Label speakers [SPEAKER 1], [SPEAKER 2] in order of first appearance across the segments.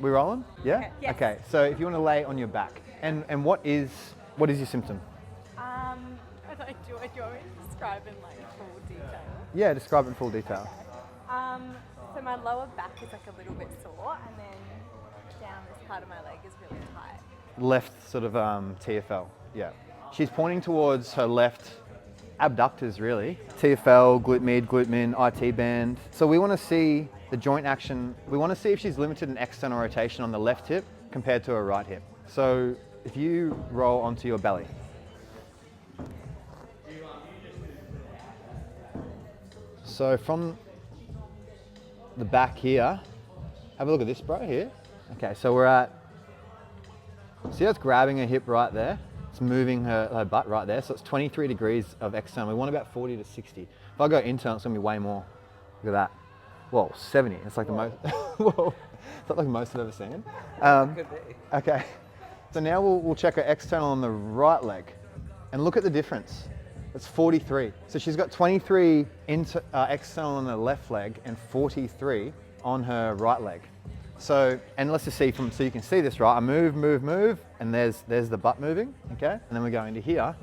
[SPEAKER 1] We rolling? Yeah?
[SPEAKER 2] Okay, yes.
[SPEAKER 1] Okay, so if you want to lay on your back, and what is your symptom?
[SPEAKER 2] I don't know, do you want me to describe in like full detail?
[SPEAKER 1] Yeah, describe it in full detail.
[SPEAKER 2] So my lower back is like a little bit sore, and then down this part of my leg is really tight.
[SPEAKER 1] Left sort of TFL, yeah. She's pointing towards her left abductors really. TFL, glute med, glute min, IT band. So we want to see the joint action. We want to see if she's limited in external rotation on the left hip compared to her right hip. So if you roll onto your belly. So from the back here, have a look at this, bro, here. Okay, so we're at, see how it's grabbing her hip right there? It's moving her butt right there. So it's 23 degrees of external. We want about 40 to 60. If I go internal, it's gonna be way more. Look at that. Whoa, 70. It's like the most, whoa. It's not like the most I've ever seen. Okay, so now we'll check her external on the right leg and look at the difference. It's 43. So she's got 23 external on the left leg and 43 on her right leg. So, and let's just see so you can see this, right? I move, and there's the butt moving, okay? And then we go into here.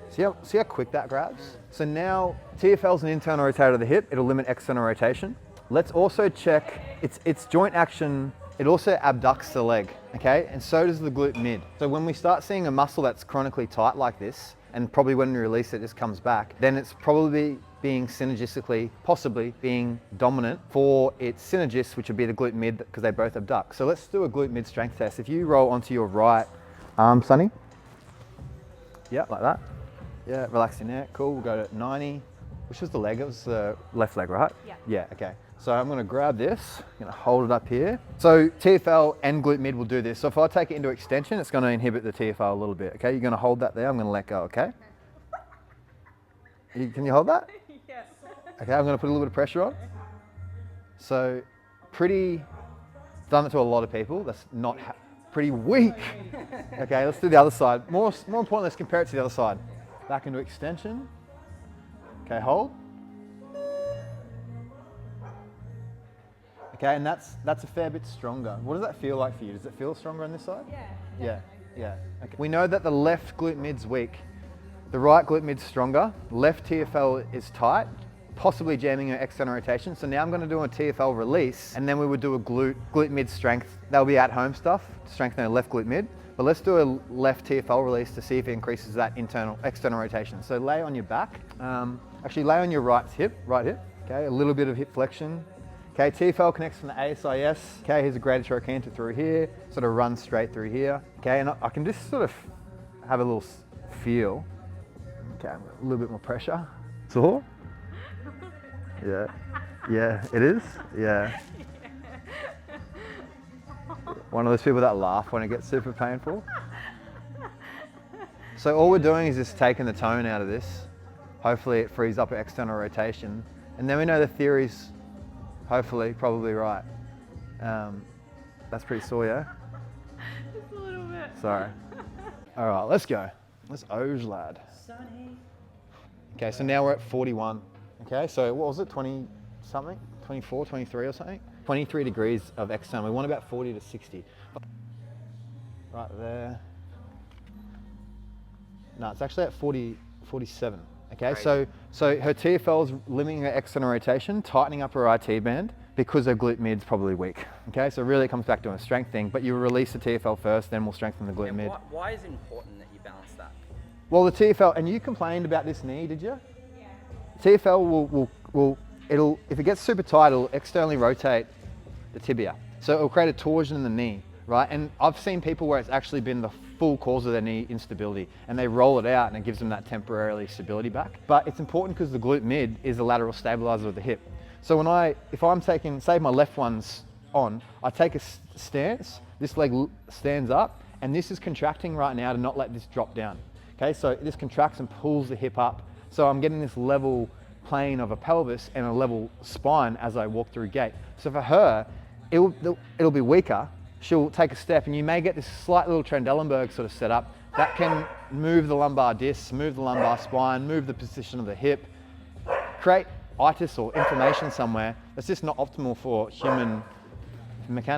[SPEAKER 1] See how quick that grabs? So now, TFL's an internal rotator of the hip. It'll limit external rotation. Let's also check its joint action. It also abducts the leg, okay? And so does the glute mid. So when we start seeing a muscle that's chronically tight like this, and probably when we release it, just comes back, then it's probably being synergistically, possibly being dominant for its synergists, which would be the glute mid, because they both abduct. So let's do a glute mid strength test. If you roll onto your right arm, Sonny. Yeah, like that. Yeah, relax your neck, cool. We'll go to 90. Which was the leg? It was the left leg, right?
[SPEAKER 2] Yeah.
[SPEAKER 1] Yeah, okay. So I'm gonna grab this, I'm gonna hold it up here. So TFL and glute mid will do this. So if I take it into extension, it's gonna inhibit the TFL a little bit, okay? You're gonna hold that there, I'm gonna let go, okay? Can you hold that?
[SPEAKER 2] Yes.
[SPEAKER 1] Okay, I'm gonna put a little bit of pressure on. So done it to a lot of people, that's not pretty weak. Okay, let's do the other side. More important, let's compare it to the other side. Back into extension. Okay, hold. Okay, and that's a fair bit stronger. What does that feel like for you? Does it feel stronger on this side?
[SPEAKER 2] Yeah.
[SPEAKER 1] Yeah. Okay. We know that the left glute mid's weak. The right glute mid's stronger. Left TFL is tight, possibly jamming her external rotation. So now I'm going to do a TFL release, and then we would do a glute mid strength. That'll be at home stuff to strengthen a left glute mid. But let's do a left TFL release to see if it increases that external rotation. So lay on your back. Actually lay on your right hip. Okay, a little bit of hip flexion. Okay, TFL connects from the ASIS. Okay, here's a greater trochanter through here, sort of runs straight through here. Okay, and I can just sort of have a little feel. Okay, a little bit more pressure. Sore? Yeah. Yeah, it is? Yeah. One of those people that laugh when it gets super painful. So all we're doing is just taking the tone out of this. Hopefully it frees up external rotation. And then we know the theory's hopefully probably right. That's pretty sore, yeah?
[SPEAKER 2] Just a little bit.
[SPEAKER 1] Sorry. All right, let's go. Let's Oj lad.
[SPEAKER 2] Sunny.
[SPEAKER 1] Okay, so now we're at 41. Okay, so what was it, 20 something? 24, 23 or something? 23 degrees of external. We want about 40 to 60. Right there. No, it's actually at 47. Okay, so her TFL is limiting her external rotation, tightening up her IT band because her glute mid's probably weak. Okay, so really it comes back to a strength thing, but you release the TFL first, then we'll strengthen the glute mid.
[SPEAKER 3] Why is it important that you balance that?
[SPEAKER 1] Well, the TFL, and you complained about this knee, did you? Yeah. TFL will if it gets super tight, it'll externally rotate the tibia. So it'll create a torsion in the knee, right? And I've seen people where it's actually been the full cause of their knee instability, and they roll it out and it gives them that temporarily stability back. But it's important because the glute mid is the lateral stabilizer of the hip. So if I'm taking, say my left one's on, I take a stance, this leg stands up, and this is contracting right now to not let this drop down. Okay, so this contracts and pulls the hip up. So I'm getting this level plane of a pelvis and a level spine as I walk through gait. So for her, it'll be weaker. She'll take a step and you may get this slight little Trendelenburg sort of setup that can move the lumbar disc, move the lumbar spine, move the position of the hip, create itis or inflammation somewhere that's just not optimal for human mechanics.